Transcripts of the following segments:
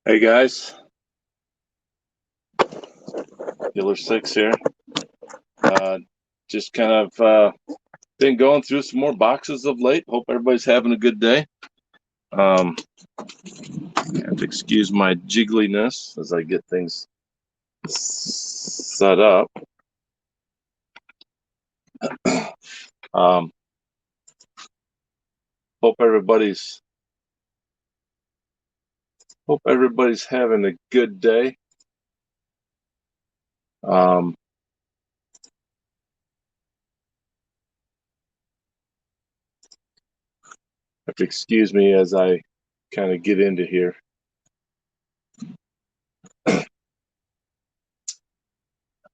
Hey guys, Dealer Six here. Uh, just kind of been going through some more boxes of late. Hope everybody's having a good day. Um, I have to excuse my jiggliness as I get things set up. Um, hope everybody's having a good day. Um, have to excuse me as I kind of get into here.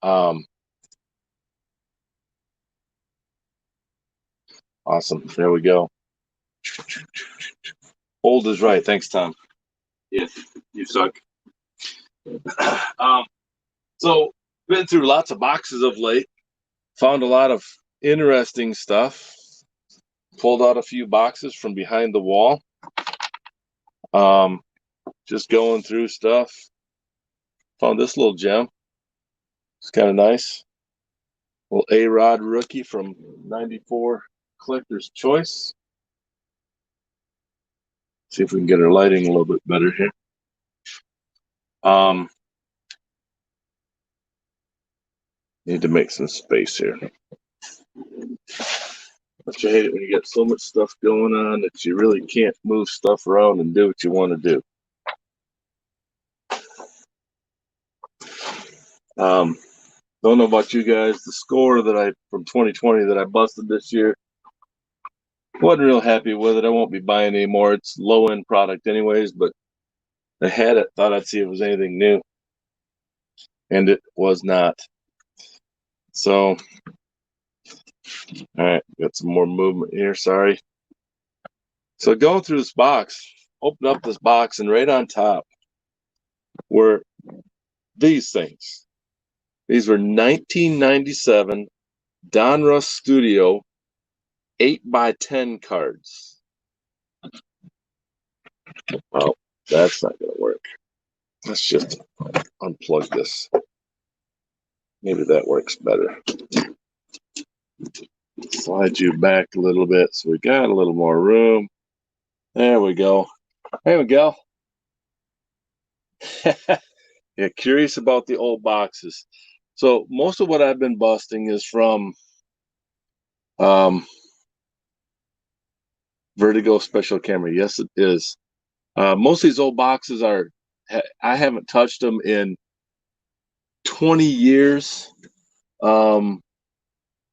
Um, awesome. There we go. Old is right. Thanks, Tom. Yeah, you suck. Um, so been through lots of boxes of late. Found a lot of interesting stuff. Pulled out a few boxes from behind the wall. Um, just going through stuff. Found this little gem. It's kind of nice. Little A-Rod rookie from '94 Collector's Choice. See if we can get our lighting a little bit better here. Need to make some space here. But you hate it when you get so much stuff going on that you really can't move stuff around and do what you want to do. Don't know about you guys. The score that I from 2020 that I busted this year, wasn't real happy with it. I won't be buying anymore. It's low end product anyways, but I had it, thought I'd see if it was anything new, and it was not. So, all right, got some more movement here. Sorry. So going through this box, open up this box, and right on top were these things. These were 1997 Donruss Studio 8x10 cards. Well, that's not going to work. Let's just unplug this. Maybe that works better. Slide you back a little bit so we got a little more room. There we go. Hey, Miguel. Yeah, curious about the old boxes. So most of what I've been busting is from Vertigo Special Camera. Yes, it is. Most of these old boxes I haven't touched them in 20 years. In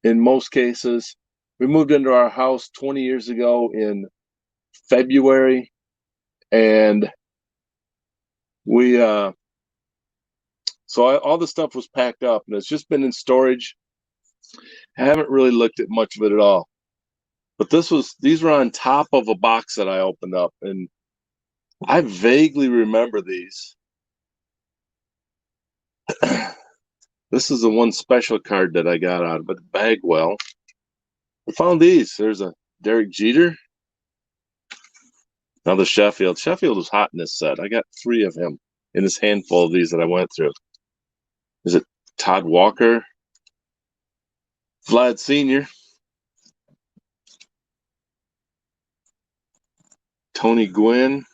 most cases, we moved into our house 20 years ago in February, and we so all the stuff was packed up and it's just been in storage. I haven't really looked at much of it at all. But these were on top of a box that I opened up, and I vaguely remember these. This is the one special card that I got out of it, Bagwell. I found these. There's a Derek Jeter. Another Sheffield. Sheffield was hot in this set. I got 3 of him in this handful of these that I went through. Is it Todd Walker? Vlad Sr. Tony Gwynn.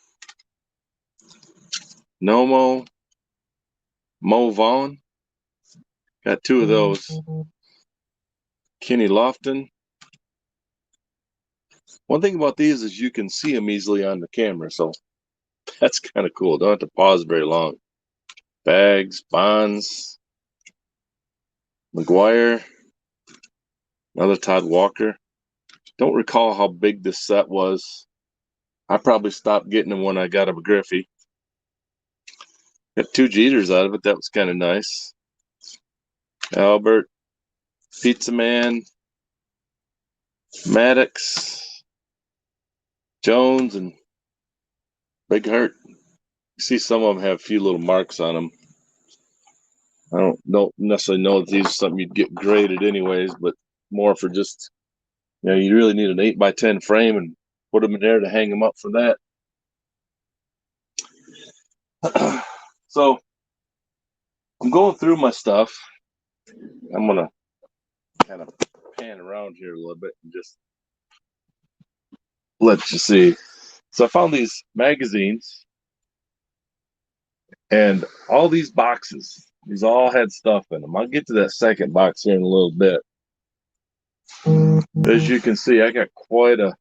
Nomo. Mo Vaughn. Got 2 of those. Kenny Lofton. One thing about these is you can see them easily on the camera, so that's kind of cool. Don't have to pause very long. Bags, Bonds, McGuire, another Todd Walker. Don't recall how big this set was. I probably stopped getting them when I got a Griffey. Got 2 Jeters out of it. That was kind of nice. Albert, Pizza Man, Maddox, Jones, and Big Hurt. You see some of them have a few little marks on them. I don't necessarily know if these are something you'd get graded anyways, but more for just, you really need an 8x10 frame and put them in there to hang them up for that. So I'm going through my stuff. I'm gonna kind of pan around here a little bit and just let you see. So I found these magazines and all these boxes. These all had stuff in them. I'll get to that second box here in a little bit. As you can see, I got quite a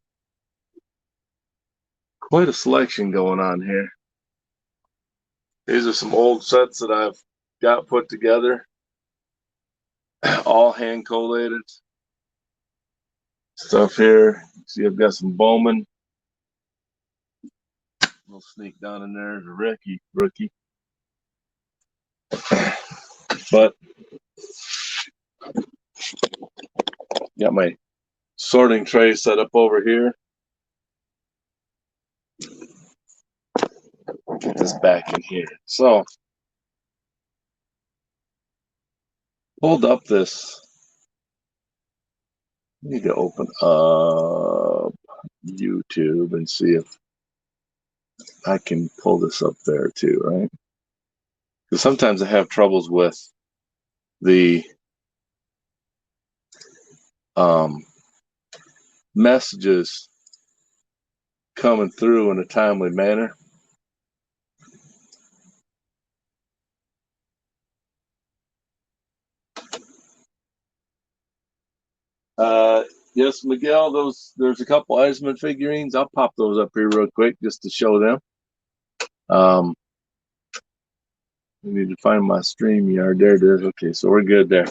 selection going on here. These are some old sets that I've got put together, all hand collated stuff here. See, I've got some Bowman. We'll sneak down in there as a rookie. But got my sorting tray set up over here. Get this back in here. So hold up this. I need to open up YouTube and see if I can pull this up there too, right? Because sometimes I have troubles with the messages coming through in a timely manner. Yes, Miguel, there's a couple Eisman figurines. I'll pop those up here real quick just to show them. We need to find my StreamYard. There it is. Okay, so we're good there.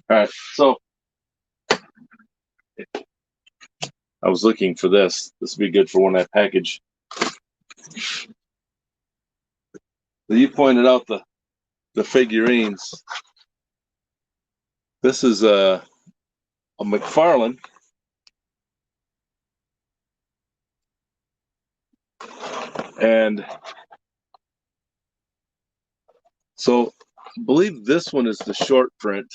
All right, so I was looking for this. This would be good for when I package. So you pointed out the figurines. This is a McFarlane. And so I believe this one is the short print.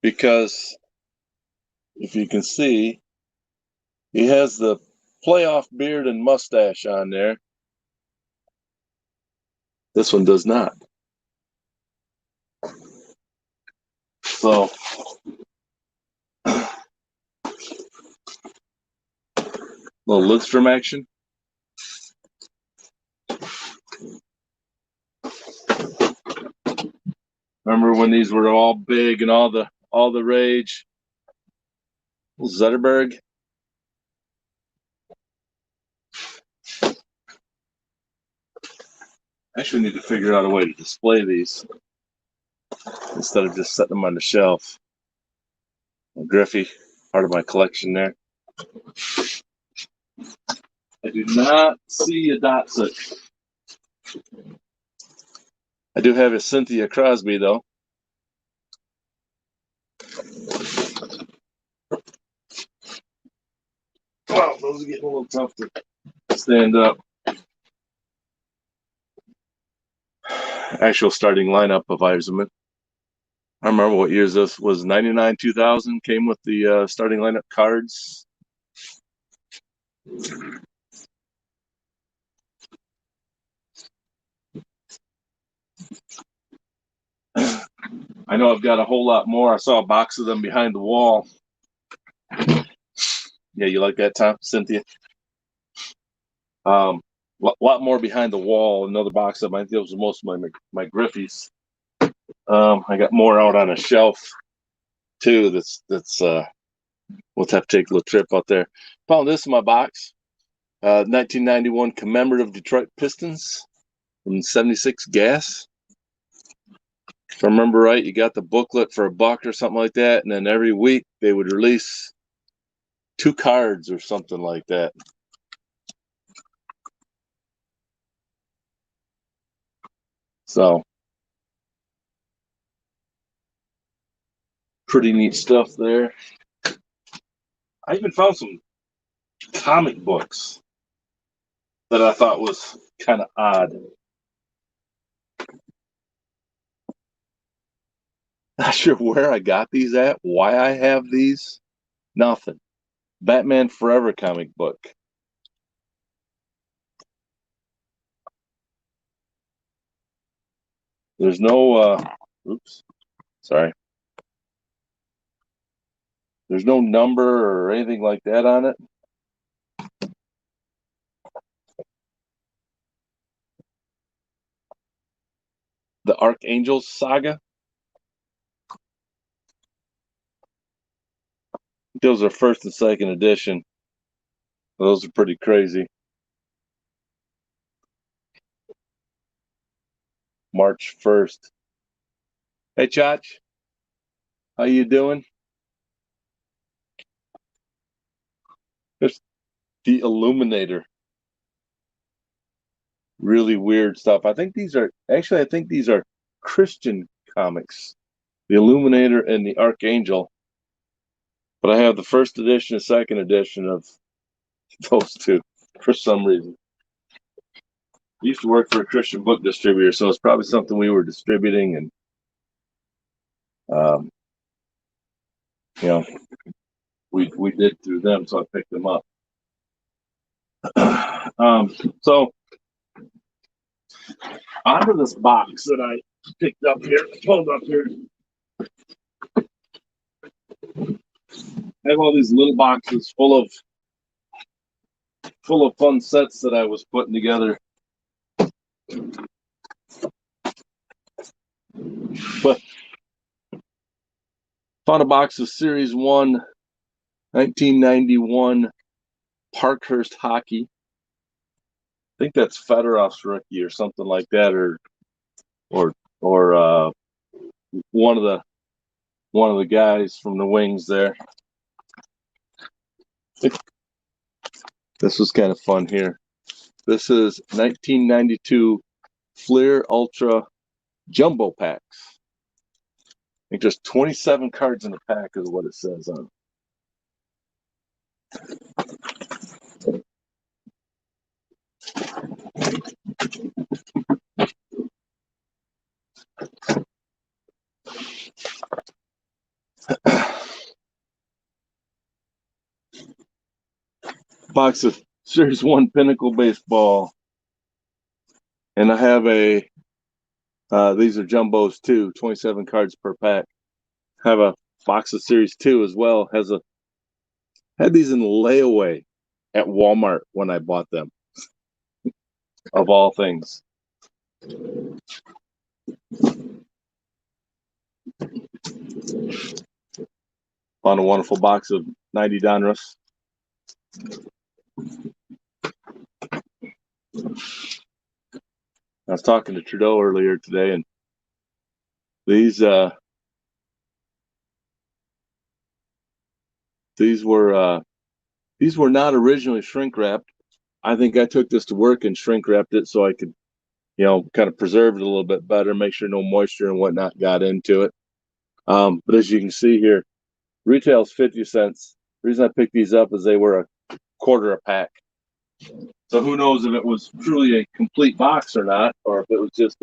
Because if you can see, he has the playoff beard and mustache on there. This one does not. So little Lidstrom action. Remember when these were all big and all the rage? Zetterberg. Actually need to figure out a way to display these instead of just setting them on the shelf. Griffey, part of my collection there. I do not see a Dotson. I do have a Cynthia Crosby though. Wow, those are getting a little tough to stand up. Actual starting lineup of Yzerman. I remember what years this was. 99, 2000 came with the starting lineup cards. I know I've got a whole lot more. I saw a box of them behind the wall. Yeah, you like that, Tom? Cynthia? Lot more behind the wall. Another box that might deal with most of my Griffies. I got more out on a shelf too. That's we'll have to take a little trip out there. Found this in my box. 1991 commemorative Detroit Pistons from 76 gas. If I remember right, you got the booklet for $1 or something like that, and then every week they would release 2 cards or something like that. So pretty neat stuff there. I even found some comic books that I thought was kind of odd. Not sure where I got these at, why I have these. Nothing. Batman Forever comic book. There's no, oops, sorry. There's no number or anything like that on it. The Archangel Saga. Those are first and second edition. Those are pretty crazy. March 1st. Hey, Chach. How you doing? There's the Illuminator. Really weird stuff. I think these are Christian comics. The Illuminator and the Archangel. But I have the first edition and second edition of those two for some reason. I used to work for a Christian book distributor, so it's probably something we were distributing, and you know, we did through them, so I picked them up. So out of this box that I picked up here, pulled up here, I have all these little boxes full of fun sets that I was putting together. But found a box of Series 1, 1991 Parkhurst Hockey. I think that's Fedorov's rookie or something like that, or one of the guys from the Wings there. This was kind of fun here. This is 1992 Fleer Ultra Jumbo Packs. I think there's 27 cards in the pack is what it says on it. Box of Series 1 Pinnacle Baseball. And I have these are jumbos too, 27 cards per pack. I have a box of Series 2 as well. Had these in layaway at Walmart when I bought them, of all things. Found a wonderful box of 90 Donruss. I was talking to Trudeau earlier today, and these were not originally shrink wrapped. I think I took this to work and shrink wrapped it so I could, kind of preserve it a little bit better, make sure no moisture and whatnot got into it. But as you can see here, retail's 50 cents. The reason I picked these up is they were a quarter a pack. So who knows if it was truly a complete box or not, or if it was just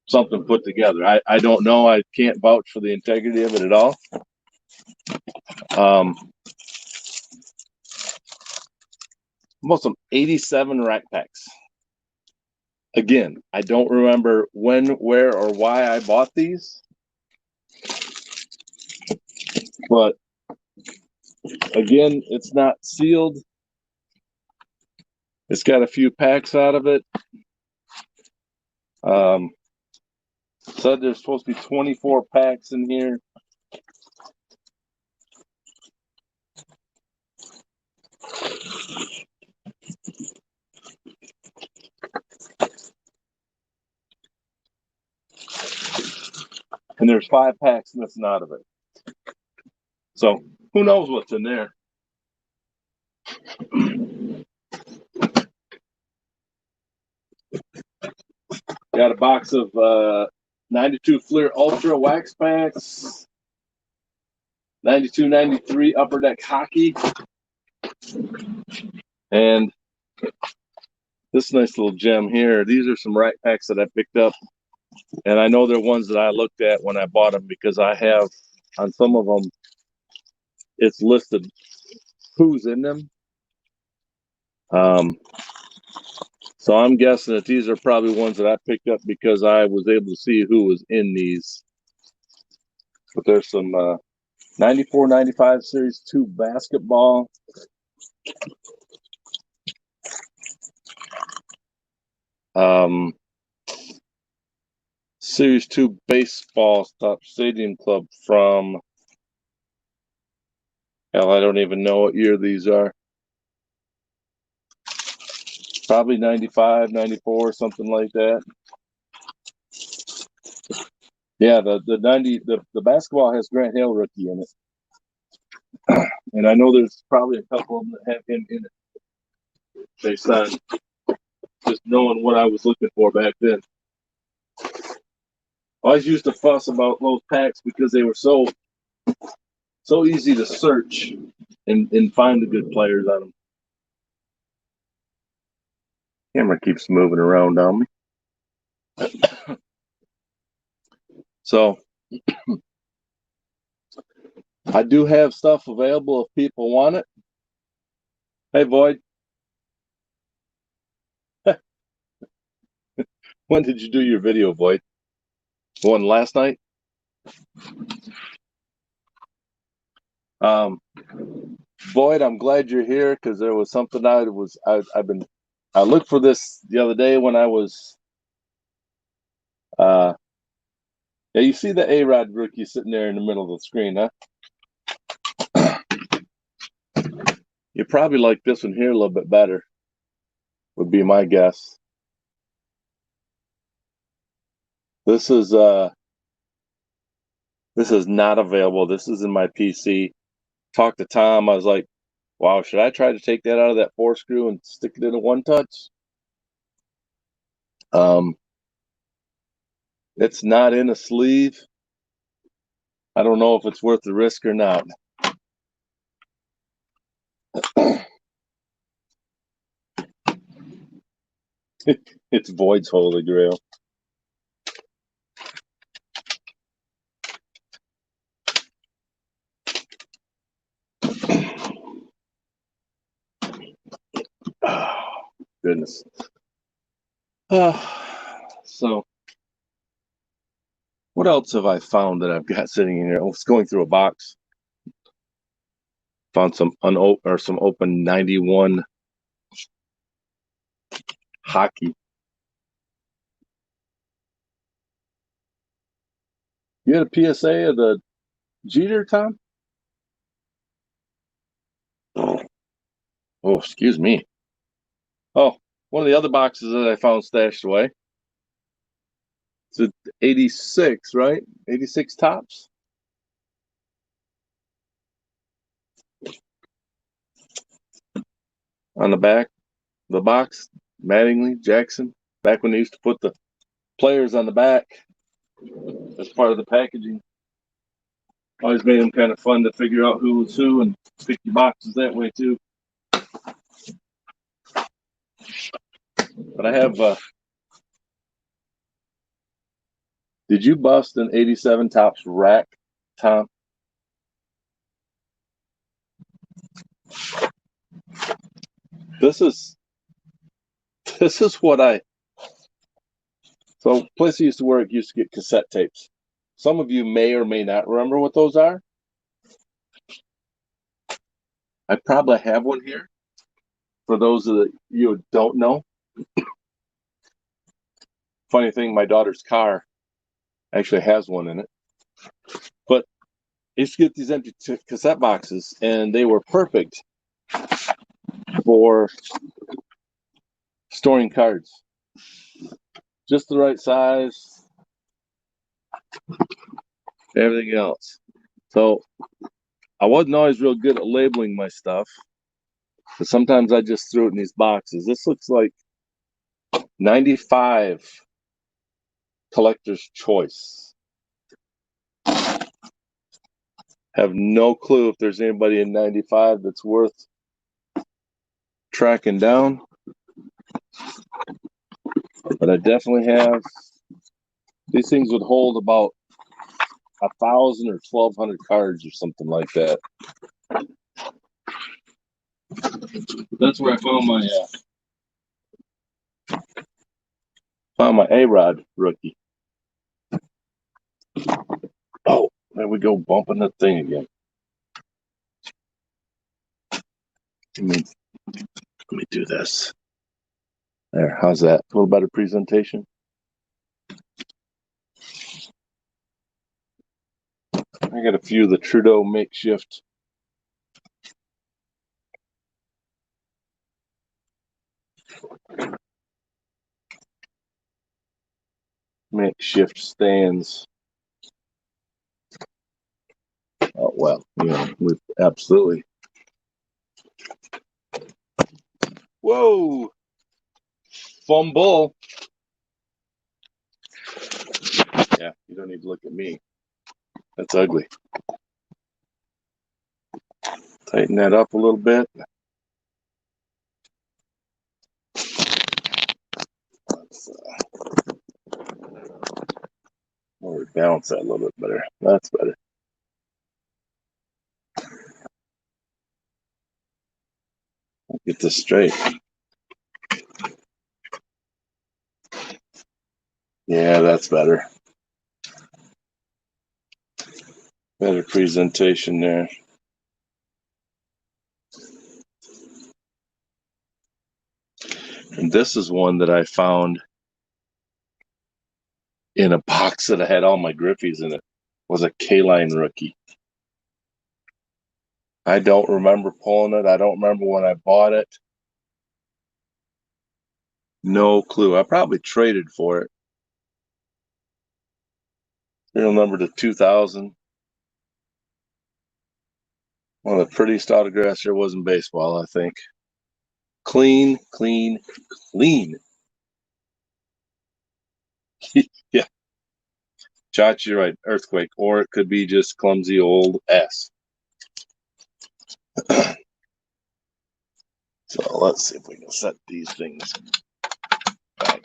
something put together. I don't know. I can't vouch for the integrity of it at all. Almost some 87 rack packs. Again, I don't remember when, where, or why I bought these. But again, it's not sealed. It's got a few packs out of it. Said there's supposed to be 24 packs in here. And there's 5 packs missing out of it. So who knows what's in there? Got a box of 92 Fleer Ultra wax packs, 92-93 Upper Deck Hockey, and this nice little gem here. These are some rack packs that I picked up, and I know they're ones that I looked at when I bought them because I have on some of them it's listed who's in them. So I'm guessing that these are probably ones that I picked up because I was able to see who was in these. But there's some 94, 95 Series 2 basketball. Series 2 baseball Stop Stadium Club from, hell, I don't even know what year these are. Probably 95, 94, something like that. Yeah, the basketball has Grant Hill rookie in it. And I know there's probably a couple of them that have him in it based on just knowing what I was looking for back then. I always used to fuss about those packs because they were so easy to search and find the good players on them. Camera keeps moving around on me. So I do have stuff available if people want it. Hey, Void. When did you do your video, Void? One last night? Void, I'm glad you're here because there was something I looked for this the other day when I was yeah, you see the A-Rod rookie sitting there in the middle of the screen, huh? You probably like this one here a little bit better, would be my guess. This is not available. This is in my PC. Talked to Tom. I was like, wow, should I try to take that out of that 4-screw and stick it in a 1-touch? It's not in a sleeve. I don't know if it's worth the risk or not. It's Void's Holy Grail. Oh, goodness. So, what else have I found that I've got sitting in here? I was going through a box. Found some open 91 hockey. You had a PSA of the Jeter, Tom? Oh, excuse me. Oh, one of the other boxes that I found stashed away. It's an 86, right? 86 tops. On the back, the box, Mattingly, Jackson. Back when they used to put the players on the back as part of the packaging. Always made them kind of fun to figure out who was who and pick your boxes that way too. But I have. Did you bust an 87 tops rack, Tom? This is what I. So, place I used to work used to get cassette tapes. Some of you may or may not remember what those are. I probably have one here. For those that you don't know, funny thing, my daughter's car actually has one in it. But I used to get these empty cassette boxes, and they were perfect for storing cards. Just the right size, everything else. So I wasn't always real good at labeling my stuff, but sometimes I just threw it in these boxes. This looks like 95 collector's choice. Have no clue if there's anybody in 95 that's worth tracking down, but I definitely have. These things would hold about 1,000 or 1,200 cards or something like that. That's where I found my Found my A-Rod rookie. Oh, there we go, bumping that thing again. Let me do this. There, how's that? A little better presentation? I got a few of the Trudeau makeshift stands. Oh, well, with absolutely. Whoa! Fumble. Yeah, you don't need to look at me. That's ugly. Tighten that up a little bit. Or balance that a little bit better. That's better. Get this straight. Yeah, that's better. Better presentation there. And this is one that I found in a box that I had all my Griffies in it. Was a K-Line rookie. I don't remember pulling it. I don't remember when I bought it. No clue. I probably traded for it. Serial number to 2000. One of the prettiest autographs there was in baseball, I think. Clean, clean, clean. Yeah. Josh, you're right. Earthquake. Or it could be just clumsy old S. So let's see if we can set these things back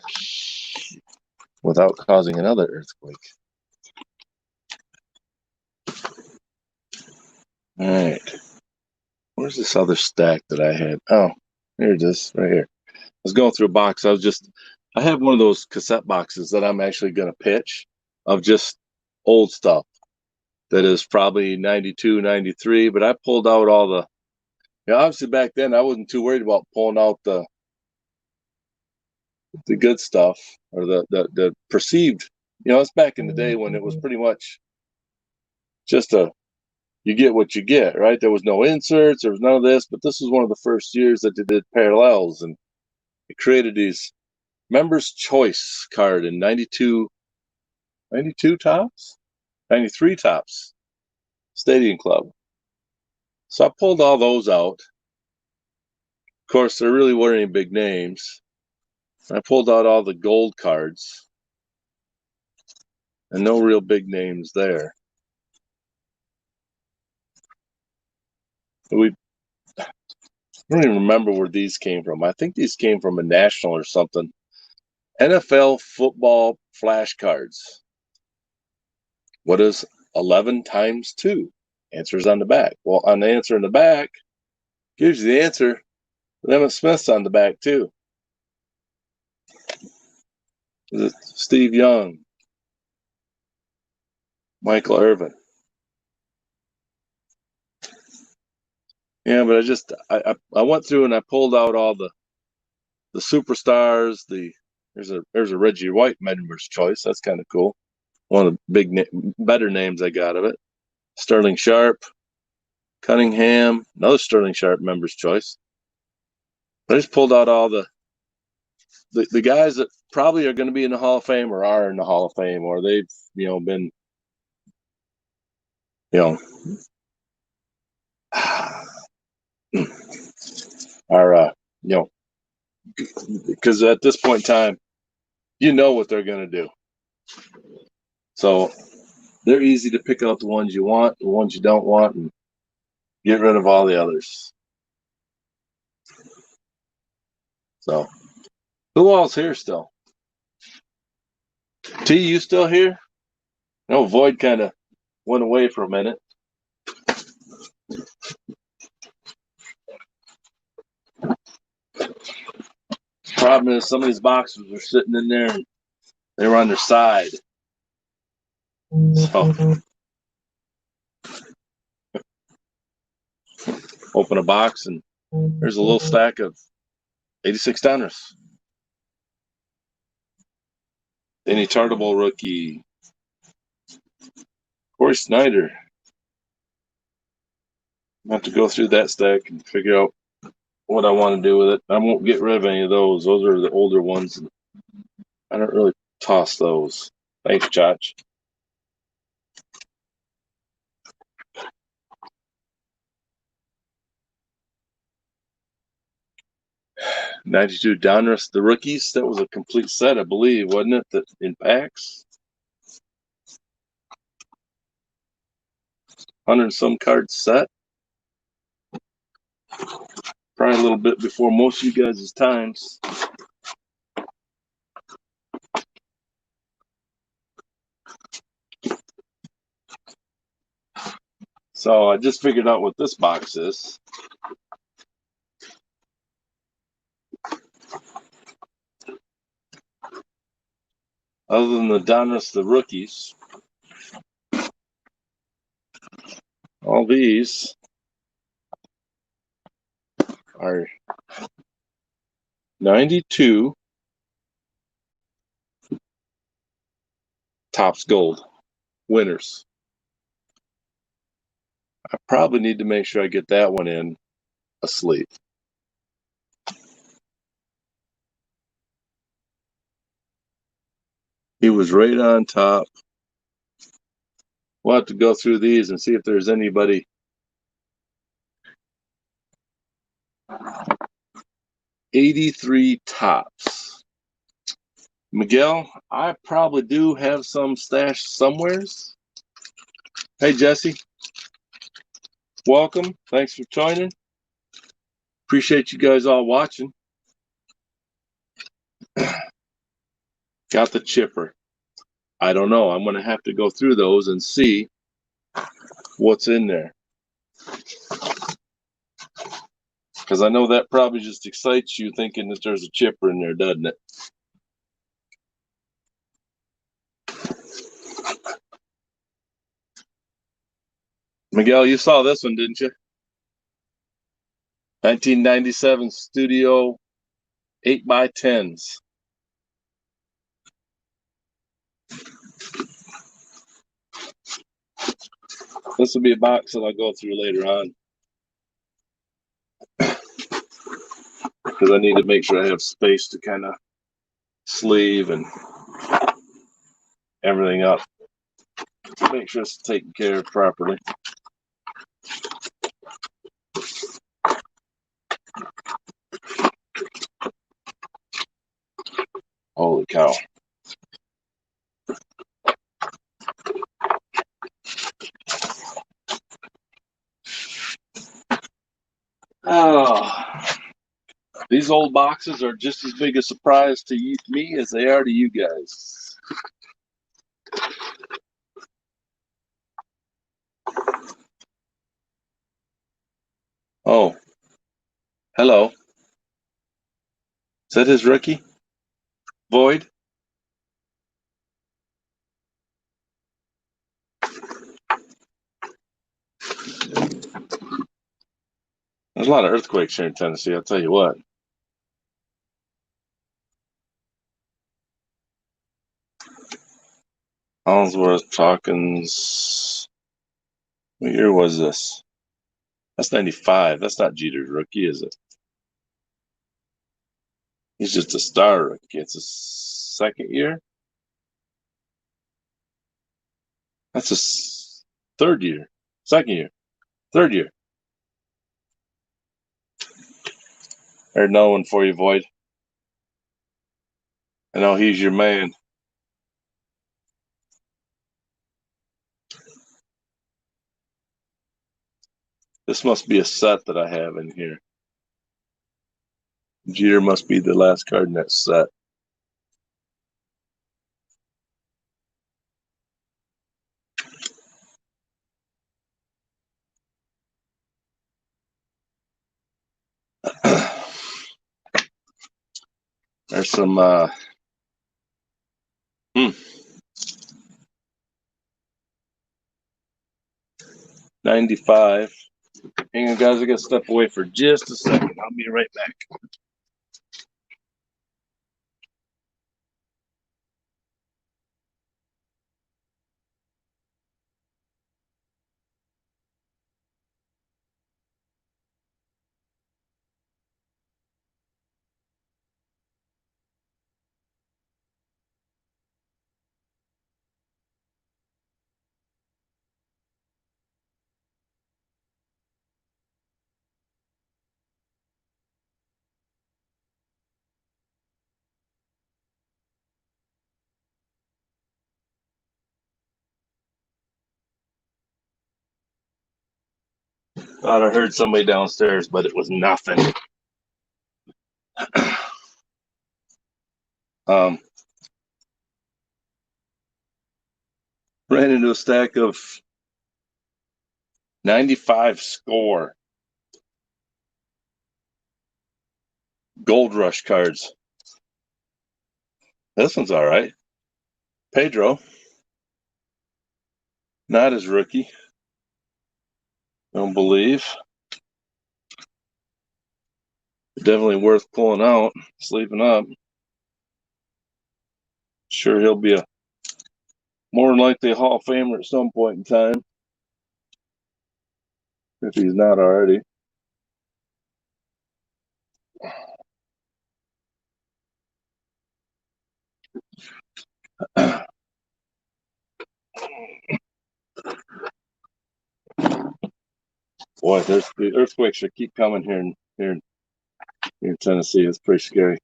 without causing another earthquake. All right. Where's this other stack that I had? Oh, here it is, right here. I was going through a box. I have one of those cassette boxes that I'm actually going to pitch of just old stuff that is probably 92, 93, but I pulled out all the, obviously back then I wasn't too worried about pulling out the good stuff or the perceived, it's back in the day when it was pretty much just you get what you get, right? There was no inserts, there was none of this, but this was one of the first years that they did parallels, and it created these members choice card in 92 tops, 93 tops, Stadium Club. So I pulled all those out. Of course, there really weren't any big names. I pulled out all the gold cards, and no real big names there. I don't even remember where these came from. I think these came from a national or something. NFL football flashcards. What is 11 times 2? Answer's on the back. Well, on the answer in the back, gives you the answer. Emmitt Smith's on the back, too. Is it Steve Young? Michael Irvin? Yeah, but I went through and I pulled out all the superstars. There's a Reggie White member's choice. That's kind of cool. One of the better names I got of it. Sterling Sharp, Cunningham, another Sterling Sharp member's choice. I just pulled out all the guys that probably are going to be in the Hall of Fame or are in the Hall of Fame, or they've been are because at this point in time, what they're going to do. So they're easy to pick out the ones you want, the ones you don't want, and get rid of all the others. So who all's here still? T, you still here? No, Void kind of went away for a minute. Problem is, some of these boxes are sitting in there and They were on their side. So open a box and there's a little stack of 86 Donruss. Danny Tartabull rookie. Corey Snyder. I have to go through that stack and figure out what I want to do with it. I won't get rid of any of those. Those are the older ones. I don't really toss those. Thanks, Josh. 92 Donruss, the rookies. That was a complete set, I believe, wasn't it? That in packs. 100 and some card set. Probably a little bit before most of you guys' times. So I just figured out what this box is. Other than the Donruss, the rookies, all these are 92 Topps Gold winners. I probably need to make sure I get that one in asleep. He was right on top. We'll have to go through these and see if there's anybody. 83 Topps. Miguel, I probably do have some stashed somewheres. Hey, Jesse. Welcome. Thanks for joining. Appreciate you guys all watching. Got the chipper. I don't know. I'm going to have to go through those and see what's in there. Because I know that probably just excites you thinking that there's a chipper in there, doesn't it? Miguel, you saw this one, didn't you? 1997 Studio 8x10s. This will be a box that I'll go through later on. Because I need to make sure I have space to kind of sleeve and everything up. Make sure it's taken care of properly. Holy cow. Oh, these old boxes are just as big a surprise to me as they are to you guys. Oh, hello. Is that his rookie? Void? There's a lot of earthquakes here in Tennessee, I'll tell you what. Hollingsworth, Hawkins. What year was this? That's 95. That's not Jeter's rookie, is it? He's just a star rookie. It's a second year. That's a third year. Second year. Third year. There's no one for you, Void. I know he's your man. This must be a set that I have in here. Jeter must be the last card in that set. There's some Hmm. 95. Hang on, guys. I got to step away for just a second. I'll be right back. Thought I heard somebody downstairs, but it was nothing. um, Ran into a stack of 95 score Gold Rush cards. This one's all right. Pedro, not his rookie. Don't believe. Definitely worth pulling out, sleeping up. Sure, he'll be a more than likely a Hall of Famer at some point in time, if he's not already. Boy, there's the earthquakes should keep coming here in Tennessee. It's pretty scary.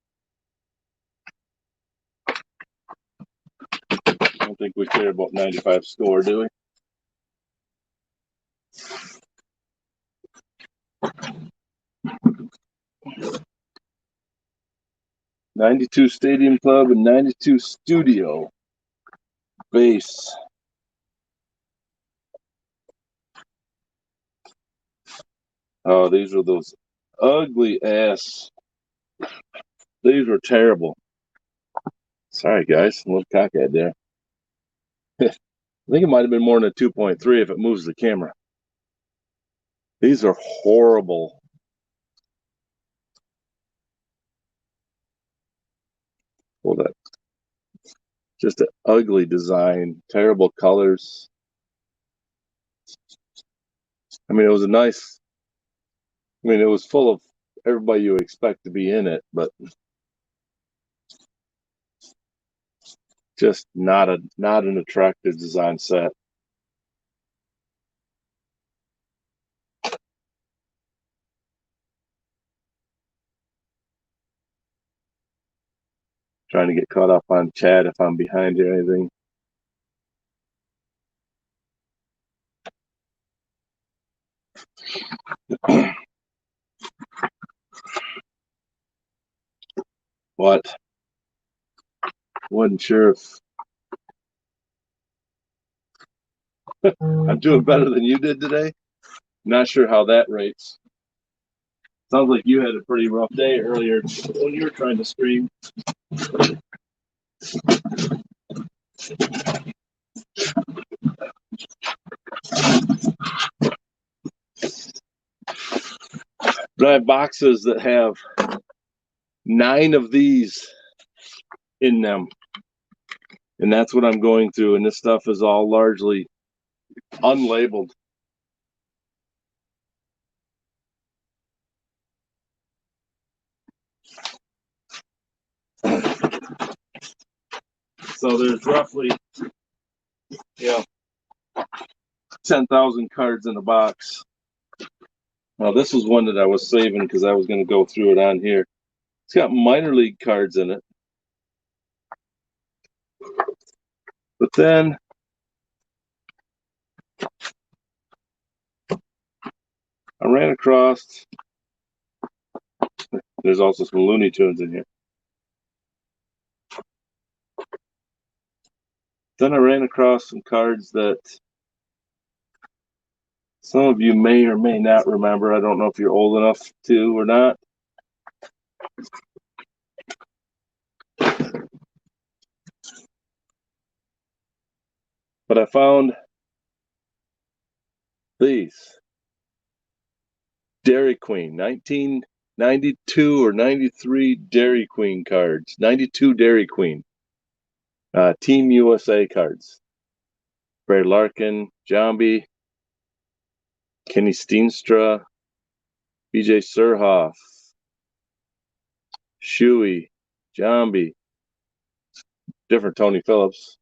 I don't think we care about 95 score, do we? '92 Stadium Club and '92 Studio base. Oh, these are those ugly ass. These were terrible. Sorry, guys. A little cockeyed there. I think it might have been more than a 2.3 if it moves the camera. These are horrible. Hold up. Just an ugly design, terrible colors. I mean, it was a nice. I mean, it was full of everybody you expect to be in it, but just not an attractive design set. Trying to get caught up on chat if I'm behind or anything. What? Wasn't sure if I'm doing better than you did today. Not sure how that rates. Sounds like you had a pretty rough day earlier when you were trying to stream. But I have boxes that have 9 of these in them. And that's what I'm going through. And this stuff is all largely unlabeled. So there's roughly, 10,000 cards in a box. Now this was one that I was saving because I was going to go through it on here. It's got minor league cards in it. But then I ran across, there's also some Looney Tunes in here. Then I ran across some cards that some of you may or may not remember. I don't know if you're old enough to or not. But I found these Dairy Queen 1992 or 93 Dairy Queen cards. 92 Dairy Queen. Team USA cards. Barry Larkin, Jambi, Kenny Steenstra, BJ Surhoff, Shuey, Jambi, different Tony Phillips.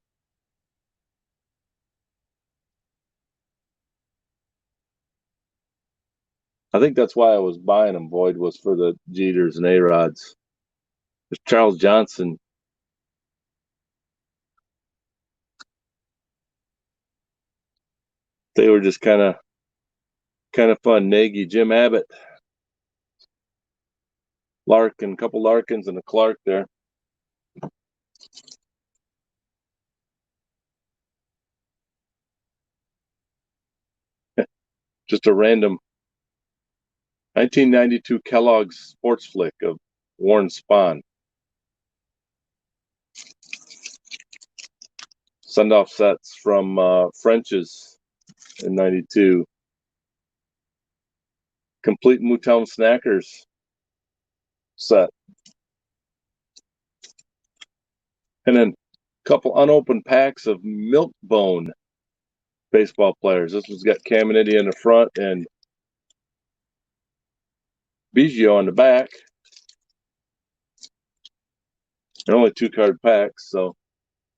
I think that's why I was buying them, Boyd, was for the Jeters and A-Rods. Charles Johnson. They were just kind of fun. Nagy, Jim Abbott, Larkin, couple Larkins and a Clark there. Just a random 1992 Kellogg's sports flick of Warren Spahn. Send-off sets from French's in 92. Complete Mootown Snackers set. And then a couple unopened packs of Milk-Bone baseball players. This one's got Caminiti in the front and Biggio on the back. And only 2-card packs. So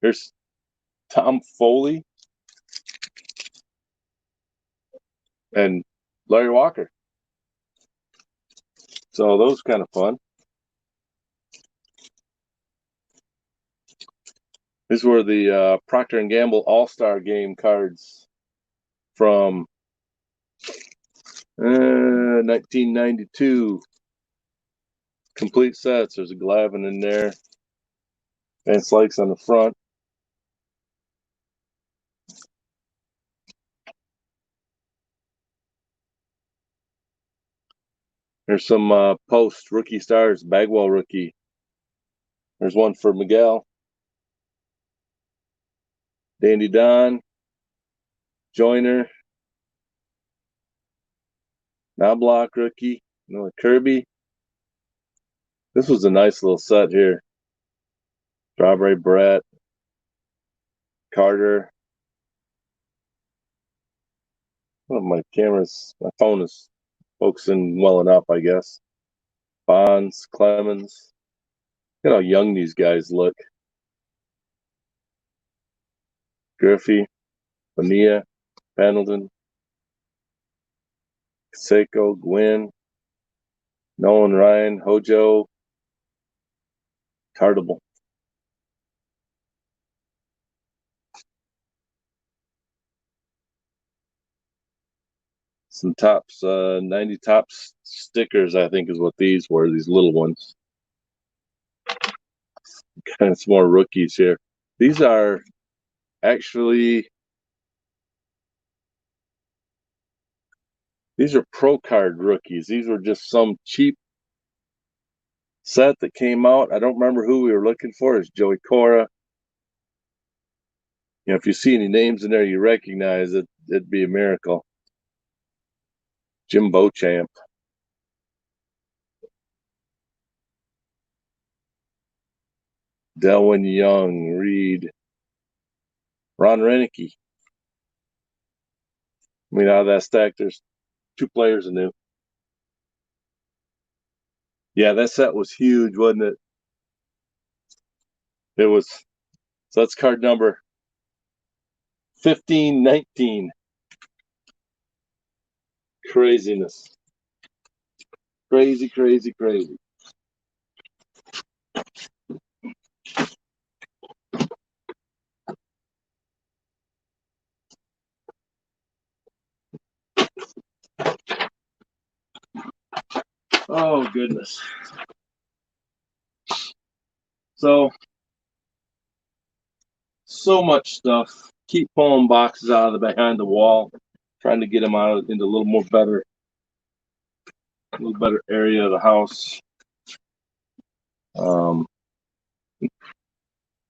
here's Tom Foley and Larry Walker. So those kind of fun. These were the Procter & Gamble All-Star Game cards from 1992. Complete sets. There's a Glavine in there. Van Slyke's on the front. There's some post rookie stars. Bagwell rookie. There's one for Miguel. Dandy Don. Joyner. Knobloch rookie. Another Kirby. This was a nice little set here. Strawberry Brett. Carter. Well, my phone is focusing well enough, I guess. Bonds, Clemens. Look at how young these guys look. Griffey, Bonilla, Pendleton, Seiko, Gwynn, Nolan Ryan, Hojo, Tartable. Some tops, 90 tops stickers, I think is what these were, these little ones. Kind of some more rookies here. These are actually, these are Pro Card rookies. These were just some cheap set that came out. I don't remember who we were looking for. It's Joey Cora. You know, if you see any names in there you recognize it, it'd be a miracle. Jim Beauchamp. Delwyn Young, Reed, Ron Renicky. I mean, out of that stack, there's 2 players anew. Yeah, that set was huge, wasn't it? It was. So that's card number 1519. Craziness. Crazy, crazy, crazy. Oh, goodness. So much stuff. Keep pulling boxes out of the behind the wall, trying to get them out into a little better area of the house.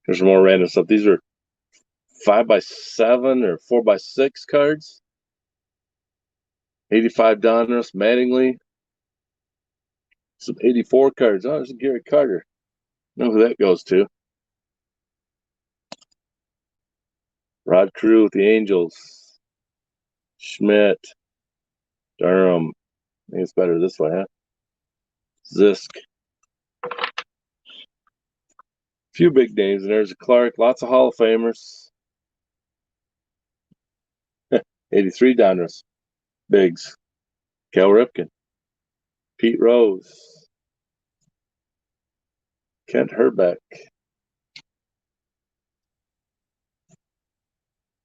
There's more random stuff. These are 5x7 or 4x6 cards. 85 Donruss, Mattingly. Some 84 cards. Oh, there's a Gary Carter. Know who that goes to. Rod Carew with the Angels. Schmidt. Durham. I think it's better this way, huh? Zisk. Few big names. And there's a Clark. Lots of Hall of Famers. 83 Donruss. Biggs. Cal Ripken. Pete Rose. Kent Herbeck.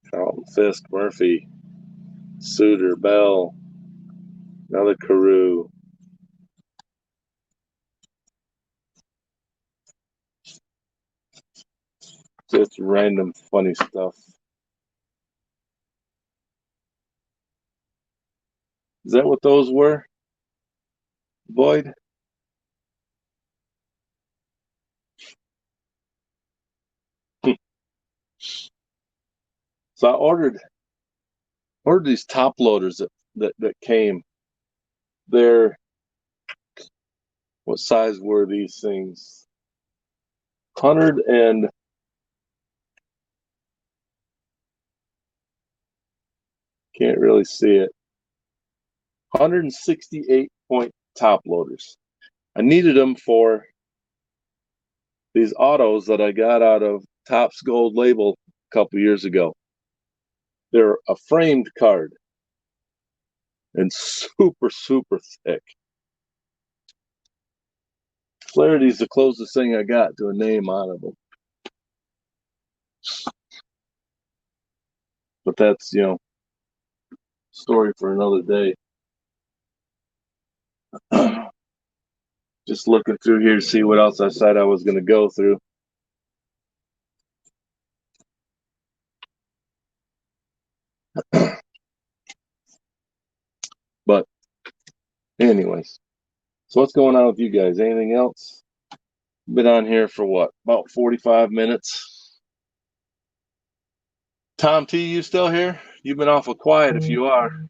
Carlton Fisk. Murphy. Suter. Bell. Another Carew. Just random funny stuff. Is that what those were, Boyd? So I ordered these top loaders that came. They're, what size were these things? 100 and can't really see it. 168 point top loaders. I needed them for these autos that I got out of Topps Gold Label a couple years ago. They're a framed card and super, super thick. Flaherty's the closest thing I got to a name out of them. But that's, story for another day. Just looking through here to see what else I said I was going to go through. But anyways, so what's going on with you guys? Anything else? Been on here for what? About 45 minutes. Tom T, you still here? You've been awful quiet if you are.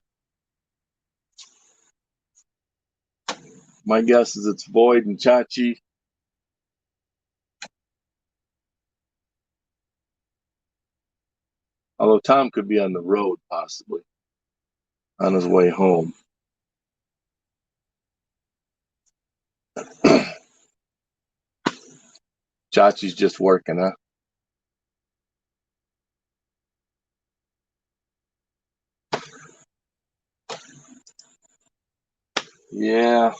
My guess is it's Boyd and Chachi. Although Tom could be on the road, possibly, on his way home. Chachi's just working, huh? Yeah.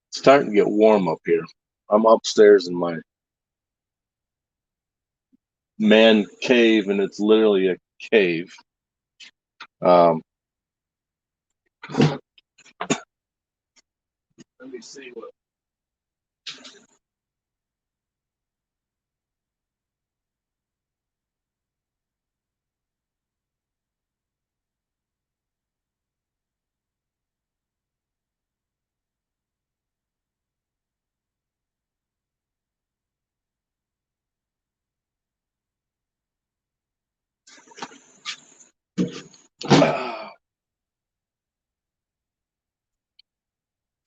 It's starting to get warm up here. I'm upstairs in my man cave, and it's literally a cave. Let me see what.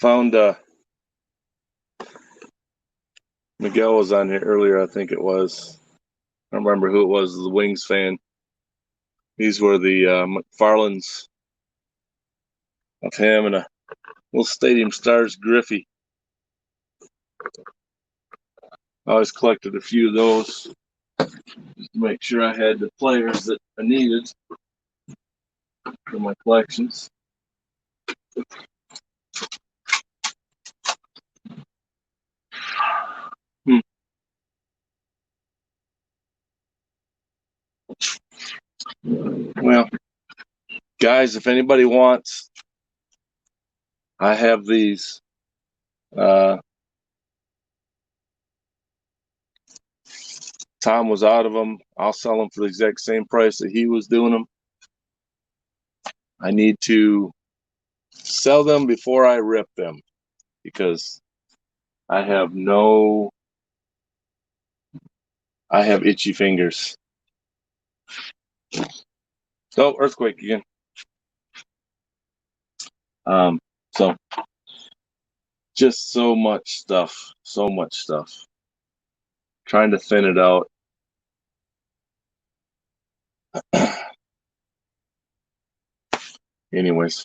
Found Miguel was on here earlier, I think it was. I don't remember who it was, the Wings fan. These were the McFarlands of him and a little Stadium Stars Griffey. I always collected a few of those just to make sure I had the players that I needed for my collections. Well, guys, if anybody wants, I have these. Tom was out of them. I'll sell them for the exact same price that he was doing them. I need to sell them before I rip them because I have no I have itchy fingers. Oh, earthquake again. So just so much stuff. So much stuff. Trying to thin it out. Anyways,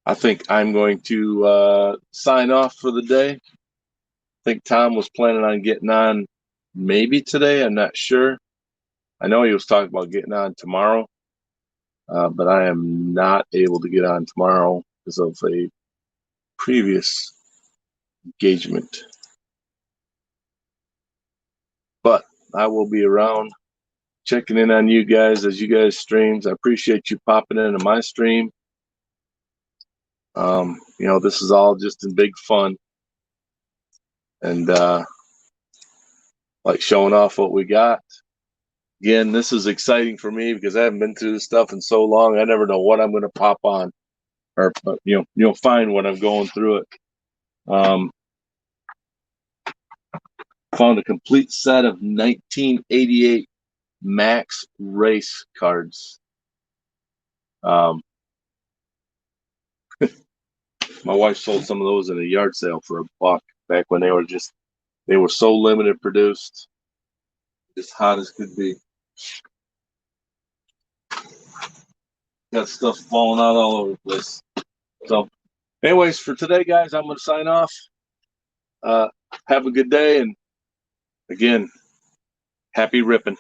I think I'm going to sign off for the day. I think Tom was planning on getting on maybe today. I'm not sure. I know he was talking about getting on tomorrow, but I am not able to get on tomorrow because of a previous engagement. But I will be around checking in on you guys as you guys streams. I appreciate you popping into my stream. This is all just in big fun and like showing off what we got. Again, this is exciting for me because I haven't been through this stuff in so long. I never know what I'm going to pop on or find when I'm going through it. Found a complete set of 1988 Max race cards. My wife sold some of those in a yard sale for $1 back when they were so limited produced, just hot as could be. Got stuff falling out all over the place. So, anyways, for today, guys, I'm going to sign off. Have a good day, and again, happy ripping.